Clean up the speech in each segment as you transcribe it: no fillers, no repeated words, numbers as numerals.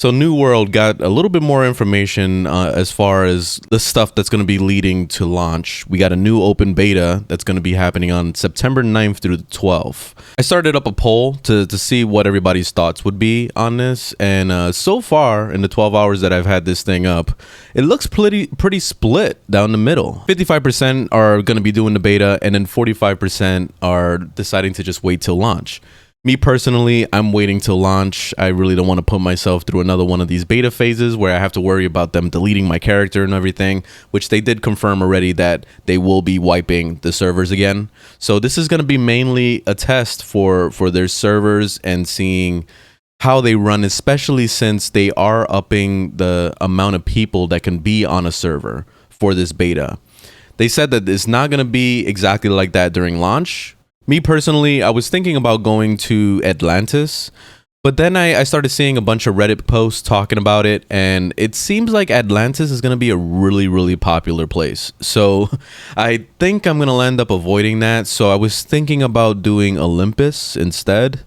So New World got a little bit more information as far as the stuff that's going to be leading to launch. We got a new open beta that's going to be happening on September 9th through the 12th. I started up a poll to see what everybody's thoughts would be on this. And so far, in the 12 hours that I've had this thing up, it looks pretty split down the middle. 55% are going to be doing the beta, and then 45% are deciding to just wait till launch. Me personally, I'm waiting till launch. I really don't want to put myself through another one of these beta phases where I have to worry about them deleting my character and everything, which they did confirm already that they will be wiping the servers again. So this is going to be mainly a test for their servers and seeing how they run, especially since they are upping the amount of people that can be on a server for this beta. They said that it's not going to be exactly like that during launch. Me personally, I was thinking about going to Atlantis, but then I started seeing a bunch of Reddit posts talking about it, and it seems like Atlantis is going to be a really popular place. So I think I'm going to end up avoiding that. So I was thinking about doing Olympus instead.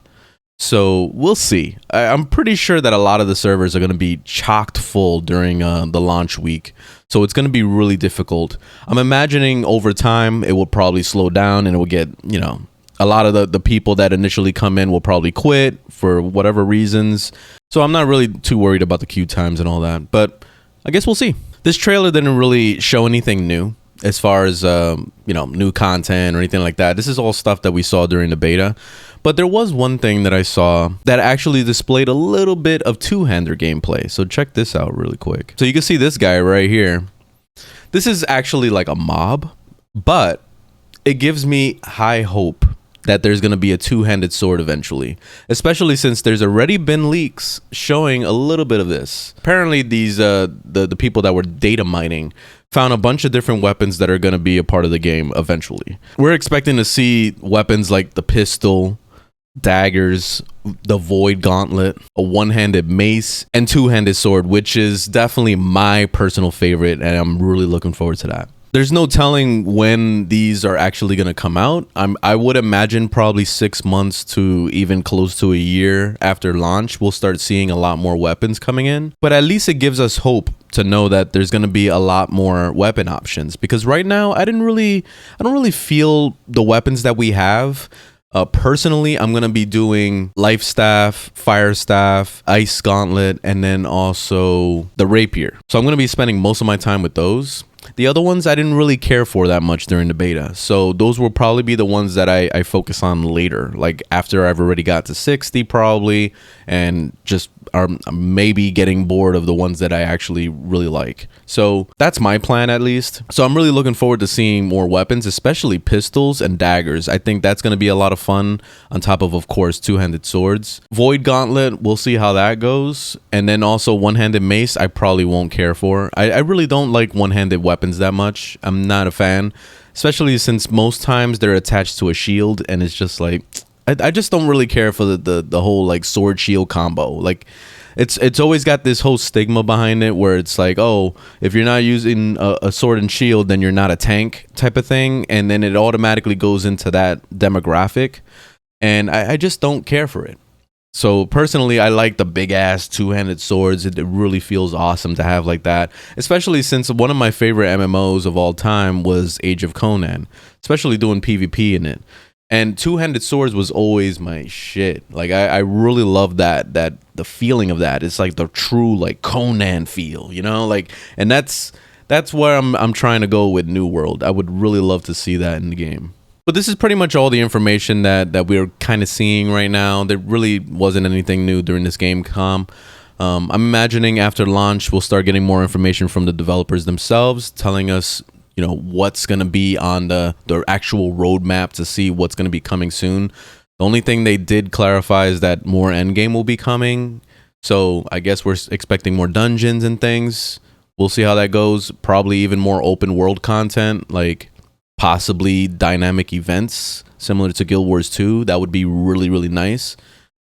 So we'll see. I'm pretty sure that a lot of the servers are going to be chocked full during the launch week. So it's going to be really difficult. I'm imagining over time it will probably slow down and it will get, you know, a lot of the people that initially come in will probably quit for whatever reasons. So I'm not really too worried about the queue times and all that. But I guess we'll see. This trailer didn't really show anything new as far as, you know, new content or anything like that. This is all stuff that we saw during the beta. But there was one thing that I saw that actually displayed a little bit of two-hander gameplay. So check this out really quick. So you can see this guy right here. This is actually like a mob, but it gives me high hope that there's going to be a two-handed sword eventually, especially since there's already been leaks showing a little bit of this. Apparently these the people that were data mining found a bunch of different weapons that are going to be a part of the game eventually. We're expecting to see weapons like the pistol, daggers, the void gauntlet, a one-handed mace, and two-handed sword, which is definitely my personal favorite, and I'm really looking forward to that. There's no telling when these are actually going to come out. I would imagine probably 6 months to even close to a year after launch, we'll start seeing a lot more weapons coming in. But at least it gives us hope to know that there's going to be a lot more weapon options, because right now I don't really feel the weapons that we have. Personally, I'm going to be doing life staff, fire staff, ice gauntlet, and then also the rapier. So I'm going to be spending most of my time with those. The other ones I didn't really care for that much during the beta. So those will probably be the ones that I focus on later, like after I've already got to 60 probably, and just are maybe getting bored of the ones that I actually really like. So that's my plan at least. So I'm really looking forward to seeing more weapons, especially pistols and daggers. I think that's going to be a lot of fun on top of course, two-handed swords. Void gauntlet, we'll see how that goes. And then also one-handed mace, I probably won't care for. I really don't like one-handed weapons that much. I'm not a fan, especially since most times they're attached to a shield, and it's just like, I just don't really care for the whole like sword shield combo. Like it's always got this whole stigma behind it where it's like, oh, if you're not using a sword and shield, then you're not a tank type of thing, and then it automatically goes into that demographic, and I just don't care for it. So personally, I like the big ass two-handed swords. It really feels awesome to have like that, especially since one of my favorite MMOs of all time was Age of Conan, especially doing PvP in it. And two-handed swords was always my shit. Like I really love that the feeling of that. It's like the true like Conan feel, you know? Like, and that's where I'm trying to go with New World. I would really love to see that in the game. But this is pretty much all the information that we're kind of seeing right now. There really wasn't anything new during this gamescom. I'm imagining after launch we'll start getting more information from the developers themselves, telling us, you know, what's going to be on the actual roadmap to see what's going to be coming soon. The only thing they did clarify is that more endgame will be coming. So I guess we're expecting more dungeons and things. We'll see how that goes. Probably even more open world content, like possibly dynamic events similar to Guild Wars 2. That would be really nice.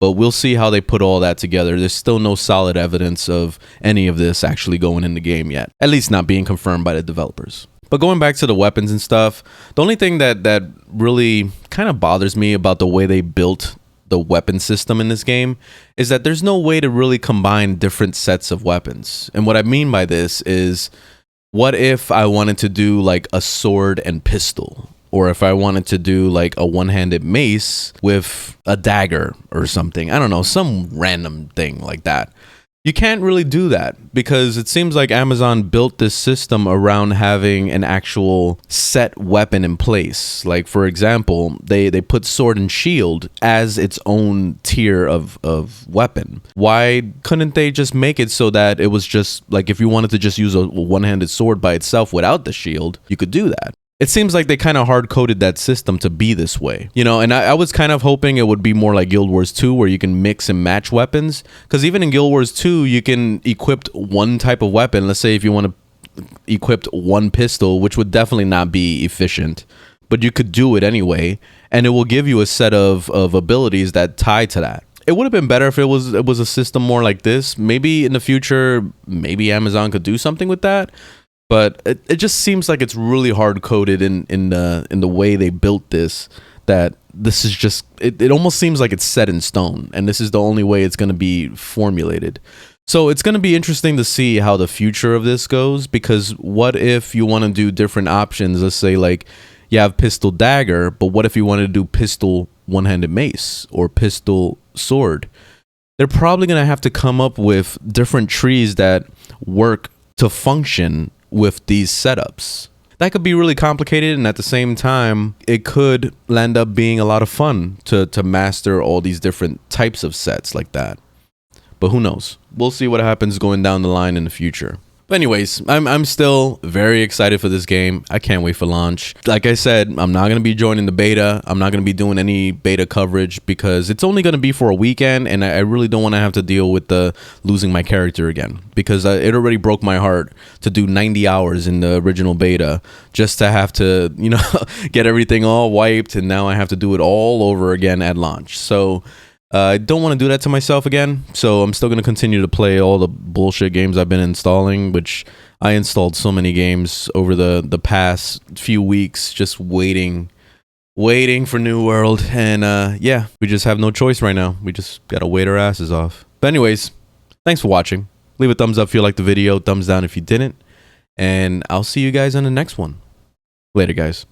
But we'll see how they put all that together. There's still no solid evidence of any of this actually going in the game yet. At least not being confirmed by the developers. But going back to the weapons and stuff, the only thing that really kind of bothers me about the way they built the weapon system in this game is that there's no way to really combine different sets of weapons. And what I mean by this is, what if I wanted to do like a sword and pistol? Or if I wanted to do like a one-handed mace with a dagger or something. I don't know, some random thing like that. You can't really do that because it seems like Amazon built this system around having an actual set weapon in place. Like, for example, they put sword and shield as its own tier of weapon. Why couldn't they just make it so that it was just like, if you wanted to just use a one-handed sword by itself without the shield, you could do that? It seems like they kind of hard-coded that system to be this way, you know, and I was kind of hoping it would be more like Guild Wars 2 where you can mix and match weapons, because even in Guild Wars 2, you can equip one type of weapon. Let's say if you want to equip one pistol, which would definitely not be efficient, but you could do it anyway, and it will give you a set of abilities that tie to that. It would have been better if it was a system more like this. Maybe in the future, maybe Amazon could do something with that. But it just seems like it's really hard coded in the way they built this, that this is just it almost seems like it's set in stone, and this is the only way it's going to be formulated. So it's going to be interesting to see how the future of this goes, because what if you want to do different options? Let's say like you have pistol dagger, but what if you wanted to do pistol one-handed mace or pistol sword? They're probably going to have to come up with different trees that work to function with these setups. That could be really complicated, and at the same time, it could land up being a lot of fun to master all these different types of sets like that. But who knows? We'll see what happens going down the line in the future. But anyways, I'm still very excited for this game. I can't wait for launch. Like I said, I'm not going to be joining the beta. I'm not going to be doing any beta coverage because it's only going to be for a weekend, and I really don't want to have to deal with losing my character again, because it already broke my heart to do 90 hours in the original beta just to have to, you know, get everything all wiped, and now I have to do it all over again at launch. So I don't want to do that to myself again, so I'm still going to continue to play all the bullshit games I've been installing, which I installed so many games over the past few weeks, just waiting for New World, and yeah, we just have no choice right now. We just got to wait our asses off. But anyways, thanks for watching. Leave a thumbs up if you liked the video, thumbs down if you didn't, and I'll see you guys on the next one. Later, guys.